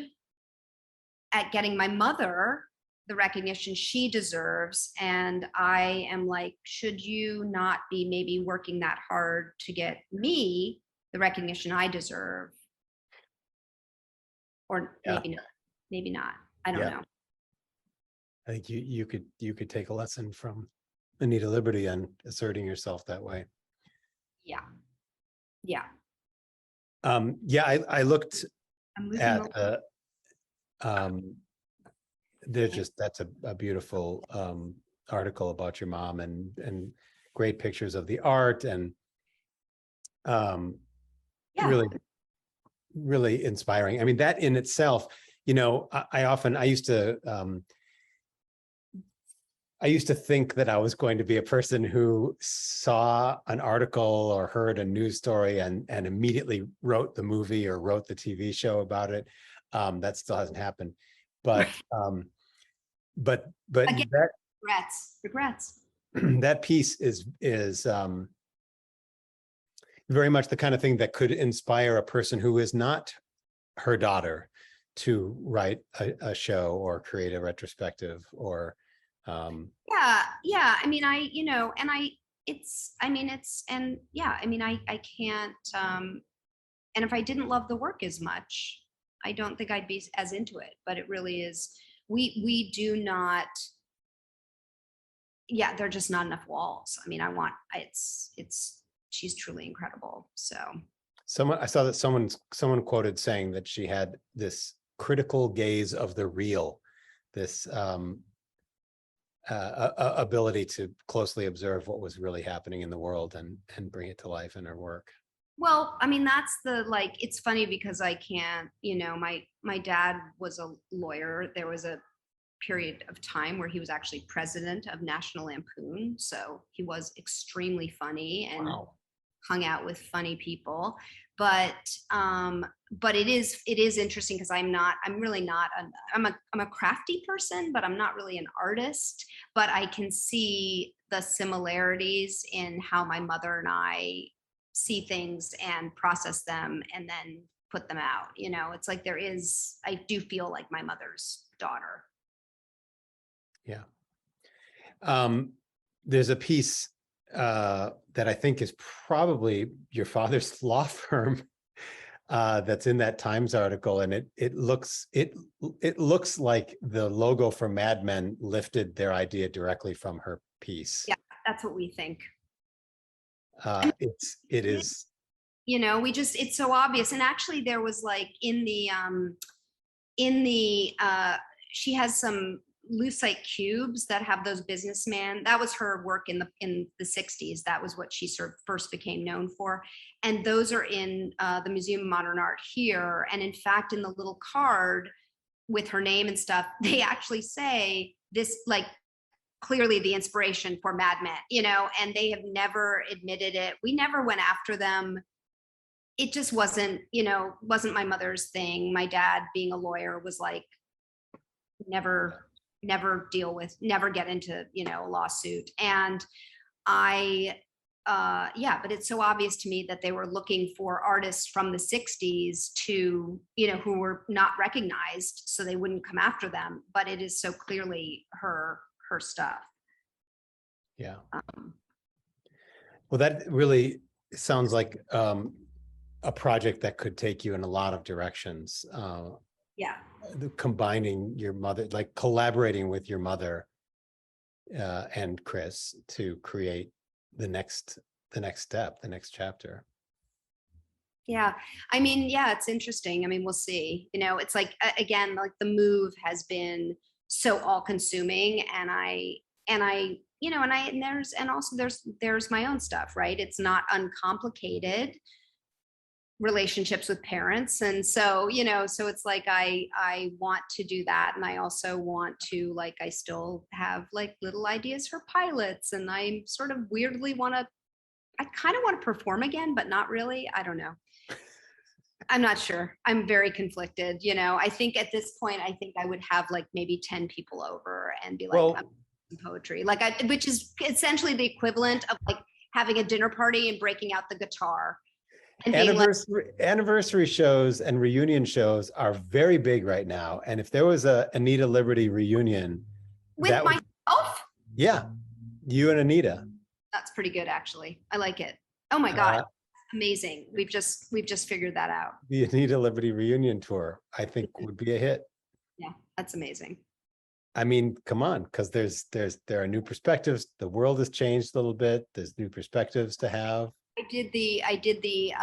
at getting my mother the recognition she deserves. And I am like, should you not be maybe working that hard to get me the recognition I deserve? Or Yeah. maybe not. I don't know. I think you could take a lesson from Anita Liberty on asserting yourself that way. Yeah. Yeah. I looked I'm losing at that's a beautiful article about your mom and great pictures of the art and really, really inspiring. I mean, that in itself, you know, I used to think that I was going to be a person who saw an article or heard a news story and immediately wrote the movie or wrote the TV show about it. That still hasn't happened, but Again, that regrets. that piece is very much the kind of thing that could inspire a person who is not her daughter to write a show or create a retrospective or yeah. I mean, I can't and if I didn't love the work as much, I don't think I'd be as into it. But it really is, we do not, there are just not enough walls. I mean, she's truly incredible. So I saw that someone quoted saying that she had this critical gaze of the real, this ability to closely observe what was really happening in the world and bring it to life in her work. Well, I mean, that's it's funny because I can't, my dad was a lawyer. There was a period of time where he was actually president of National Lampoon. So he was extremely funny and hung out with funny people. But it is interesting because I'm really not, I'm a crafty person, but I'm not really an artist. But I can see the similarities in how my mother and I see things and process them and then put them out. It's like I do feel like my mother's daughter. Yeah. There's a piece that I think is probably your father's law firm that's in that Times article, and it looks like the logo for Mad Men lifted their idea directly from her piece. Yeah, that's what we think. It is. It's so obvious. And actually, there was like in the she has some lucite cubes that have those businessman. That was her work in the 60s. That was what she sort of first became known for. And those are in the Museum of Modern Art here. And in fact, in the little card with her name and stuff, they actually say this, like, clearly the inspiration for Mad Men, and they have never admitted it. We never went after them. It just wasn't my mother's thing. My dad, being a lawyer, was like, never get into, a lawsuit. And but it's so obvious to me that they were looking for artists from the 60s to, who were not recognized, so they wouldn't come after them. But it is so clearly her stuff. Yeah. Well, that really sounds like a project that could take you in a lot of directions. Combining your mother, like collaborating with your mother and Chris to create the next step, the next chapter. Yeah. I mean, it's interesting. I mean, we'll see. It's like, again, like the move has been so all consuming, there's my own stuff, right? It's not uncomplicated relationships with parents. And so, so it's like, I want to do that. And I also want to, like, I still have like little ideas for pilots, and I sort of weirdly I kind of want to perform again, but not really. I don't know. I'm not sure. I'm very conflicted. I think at this point, I think I would have like maybe 10 people over and be like, I'm poetry, which is essentially the equivalent of like having a dinner party and breaking out the guitar and being like, Anniversary shows and reunion shows are very big right now. And if there was a Anita Liberty reunion, with myself, yeah, you and Anita. That's pretty good, actually. I like it. Oh my God, amazing. We've just figured that out. The Anita Liberty reunion tour, I think, would be a hit. Yeah, that's amazing. I mean, come on, because there are new perspectives. The world has changed a little bit. There's new perspectives to have. I did the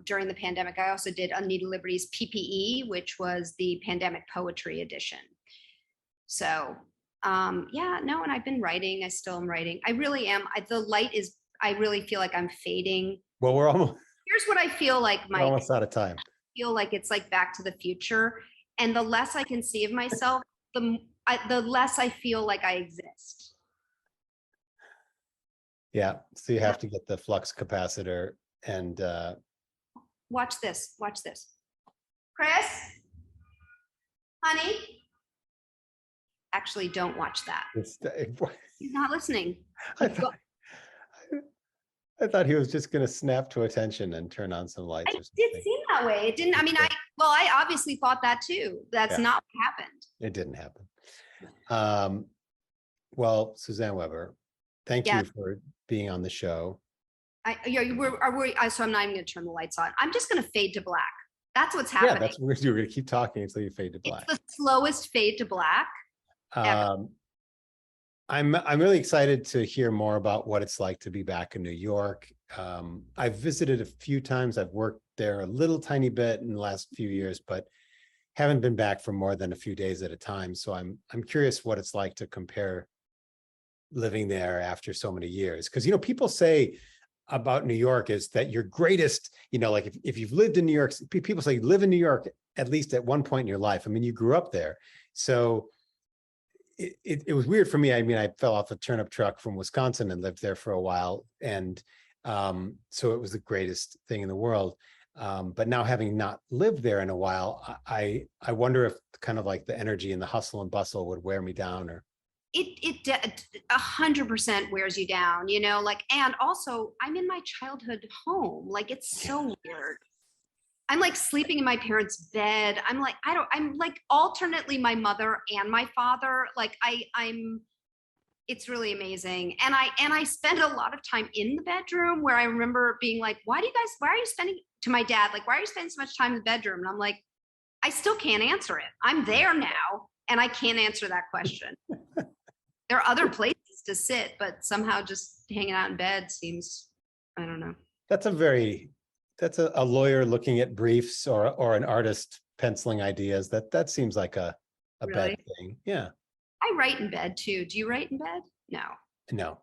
during the pandemic, I also did Anita Liberty's PPE, which was the pandemic poetry edition. So yeah, no, and I've been writing. I still am writing. I really am. The light is, I really feel like I'm fading. Well, Here's what I feel like. We're almost out of time. I feel like it's like Back to the Future. And the less I can see of myself, the less I feel like I exist. Yeah. So you have to get the flux capacitor and watch this. Chris, honey. Actually, don't watch that. He's not listening. I thought he was just going to snap to attention and turn on some lights. It did seem that way. It didn't. I mean, I obviously thought that too. That's not what happened. It didn't happen. Well, Suzanne Weber, thank you for being on the show. So I'm not even going to turn the lights on. I'm just going to fade to black. That's what's happening. Yeah, that's what you're going to keep talking until you fade to black. It's the slowest fade to black. I'm really excited to hear more about what it's like to be back in New York. I've visited a few times. I've worked there a little tiny bit in the last few years, but haven't been back for more than a few days at a time. So I'm curious what it's like to compare living there after so many years. Because, you know, people say about New York is that your greatest, you know, like if you've lived in New York, people say live in New York at least at one point in your life. I mean, you grew up there. So it was weird for me. I mean, I fell off a turnip truck from Wisconsin and lived there for a while. And so it was the greatest thing in the world. But now having not lived there in a while, I wonder if kind of like the energy and the hustle and bustle would wear me down, or it 100% wears you down, you know, like, and also I'm in my childhood home. Like, it's so weird. I'm like sleeping in my parents' bed. I'm like alternately my mother and my father. Like it's really amazing. And I spend a lot of time in the bedroom, where I remember being like, why are you spending, to my dad, like, why are you spending so much time in the bedroom? And I'm like, I still can't answer it. I'm there now and I can't answer that question. There are other places to sit, but somehow just hanging out in bed seems, I don't know. That's a lawyer looking at briefs, or an artist penciling ideas. That seems like a Really? bad thing. Yeah. I write in bed too. Do you write in bed? No.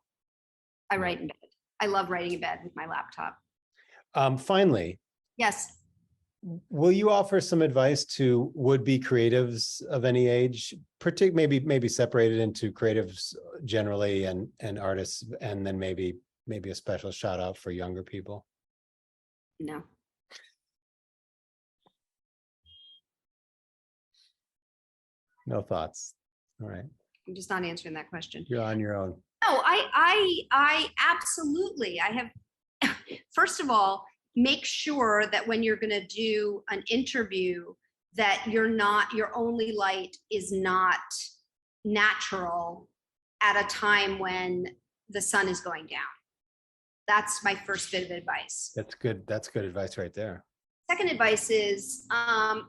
I write in bed. I love writing in bed with my laptop. Finally. Yes. Will you offer some advice to would-be creatives of any age, maybe separated into creatives generally and artists, and then maybe a special shout out for younger people? No. No thoughts. All right. I'm just not answering that question. You're on your own. No, I absolutely. I have, first of all, make sure that when you're going to do an interview, that your only light is not natural at a time when the sun is going down. That's my first bit of advice. That's good. That's good advice right there. Second advice is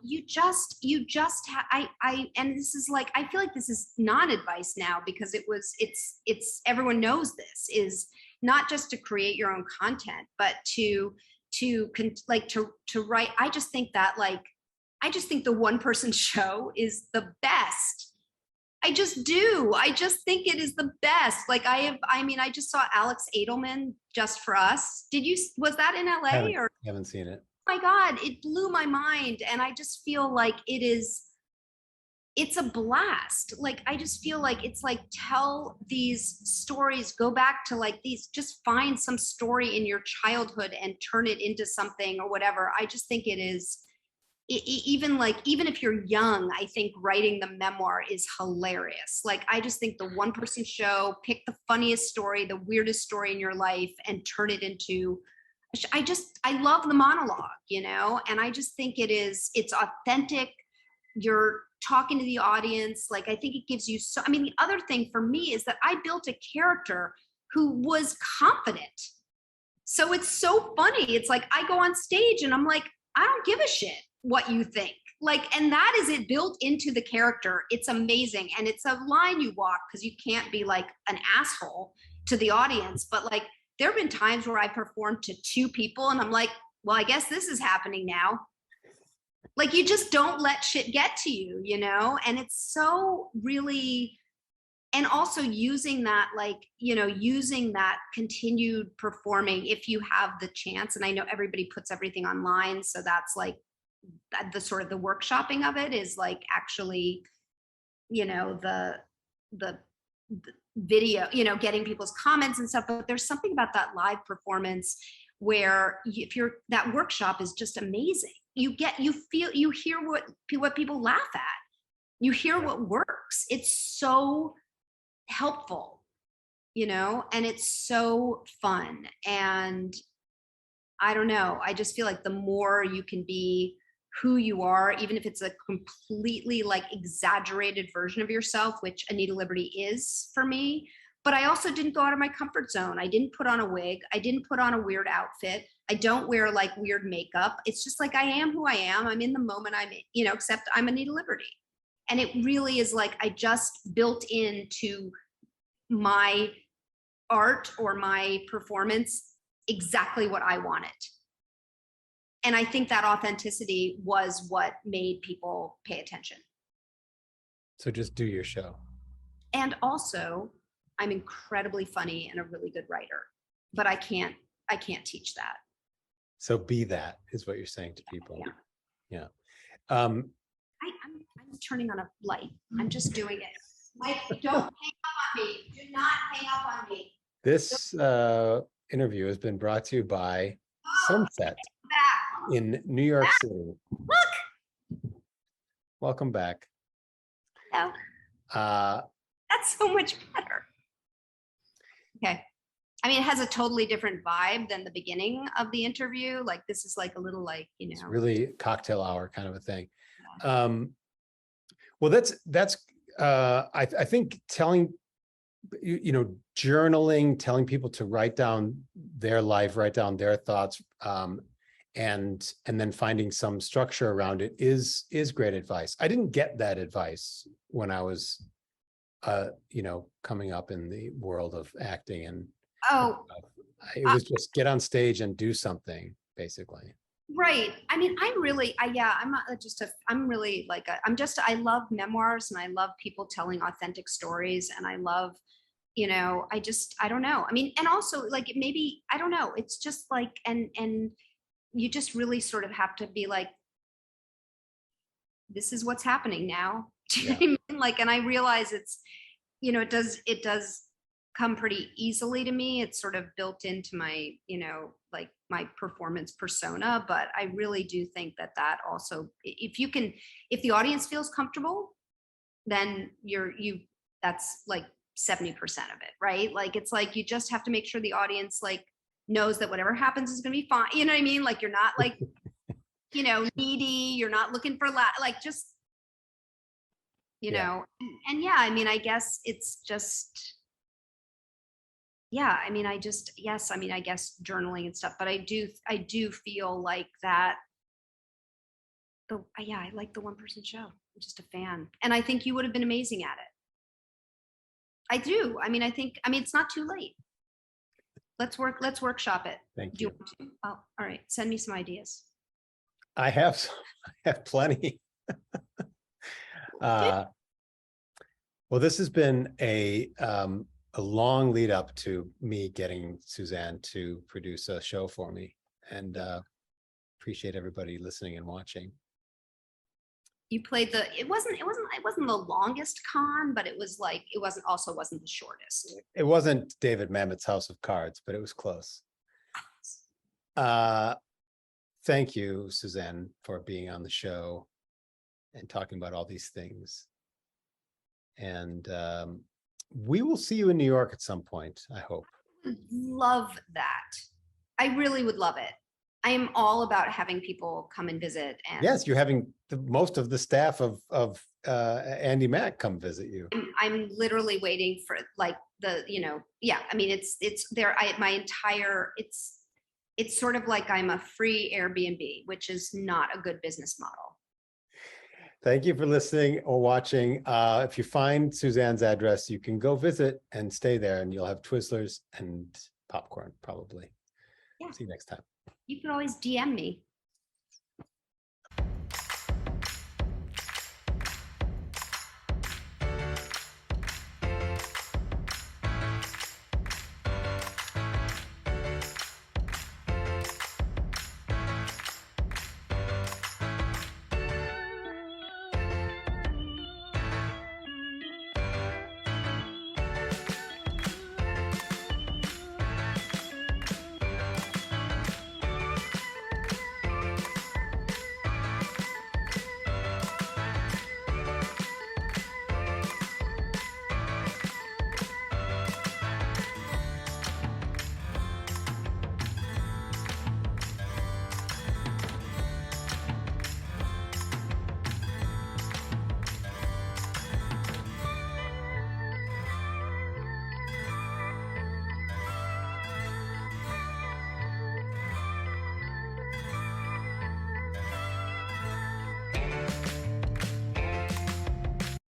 you just and this is like, I feel like this is not advice now, because it's everyone knows this, is not just to create your own content, but to write. I just think the one person show is the best. I just do. I just think it is the best. Like I just saw Alex Edelman, Just for Us. Was that in LA or? I haven't seen it. Oh my God, it blew my mind. And I just feel like it's a blast. Like, I just feel like it's like, tell these stories, go back to like these, just find some story in your childhood and turn it into something or whatever. I just think it is even if you're young, I think writing the memoir is hilarious. Like, I just think the one person show, pick the funniest story, the weirdest story in your life, and turn it into, I love the monologue, and I just think it's authentic. You're talking to the audience. Like, I think it gives you so, I mean, the other thing for me is that I built a character who was confident. So it's so funny. It's like, I go on stage and I'm like, I don't give a shit what you think. Like, and that is it built into the character. It's amazing. And it's a line you walk, because you can't be like an asshole to the audience. But like, there have been times where I performed to 2 people and I'm like, well, I guess this is happening now. Like, you just don't let shit get to you, And it's so really, and also using that, like, using that continued performing if you have the chance. And I know everybody puts everything online, so that's like the sort of the workshopping of it is like actually, the video, getting people's comments and stuff. But there's something about that live performance where if you're, that workshop is just amazing. You hear what people laugh at, you hear what works. It's so helpful, and it's so fun. And I don't know, I just feel like the more you can be who you are, even if it's a completely like exaggerated version of yourself, which Anita Liberty is for me. But I also didn't go out of my comfort zone. I didn't put on a wig. I didn't put on a weird outfit. I don't wear like weird makeup. It's just like, I am who I am. I'm in the moment I'm in, except I'm Anita Liberty. And it really is like, I just built into my art or my performance exactly what I wanted. And I think that authenticity was what made people pay attention. So just do your show. And also, I'm incredibly funny and a really good writer, but I can't teach that. So be that is what you're saying to people. Yeah. I'm turning on a light. I'm just doing it. Mike, don't hang up on me. Do not hang up on me. This interview has been brought to you by Sunset in New York City. Look. Welcome back. Hello. That's so much better. Okay. I mean, it has a totally different vibe than the beginning of the interview. Like, this is like a little like, It's really cocktail hour kind of a thing. Yeah. Well, that's I think telling, journaling, telling people to write down their life, write down their thoughts, and then finding some structure around it is great advice. I didn't get that advice when I was, coming up in the world of acting, and it was just get on stage and do something, basically. Right. I mean, I love memoirs, and I love people telling authentic stories, and I love, I don't know. I mean, and also like, maybe, I don't know, it's just like, and you just really sort of have to be like, this is what's happening now. Do you know what I mean? Like, and I realize it's, it does come pretty easily to me. It's sort of built into my, like my performance persona. But I really do think that also, if the audience feels comfortable, then that's like 70% of it, right? Like, it's like, you just have to make sure the audience like knows that whatever happens is going to be fine. You know what I mean? Like, you're not like, needy, you're not looking for like, just, know, and yeah, I mean, I guess it's just, I mean, I guess journaling and stuff, but I do feel like that. I like the one person show. I'm just a fan. And I think you would have been amazing at it. I do. I mean, it's not too late. Let's workshop it. Thank you. Do you want to? Oh, all right. Send me some ideas. I have plenty. Well, this has been a long lead up to me getting Suzanne to produce a show for me, and appreciate everybody listening and watching. You played it wasn't the longest con, but it wasn't the shortest. It wasn't David Mamet's House of Cards, but it was close. thank you, Suzanne, for being on the show and talking about all these things. And we will see you in New York at some point, I hope. Love that. I really would love it. I am all about having people come and visit. And yes, you're having most of the staff of Andy Mack come visit you. I'm literally waiting for like the, yeah, I mean, it's there. It's sort of like I'm a free Airbnb, which is not a good business model. Thank you for listening or watching. If you find Suzanne's address, you can go visit and stay there, and you'll have Twizzlers and popcorn, probably. Yeah. See you next time. You can always DM me.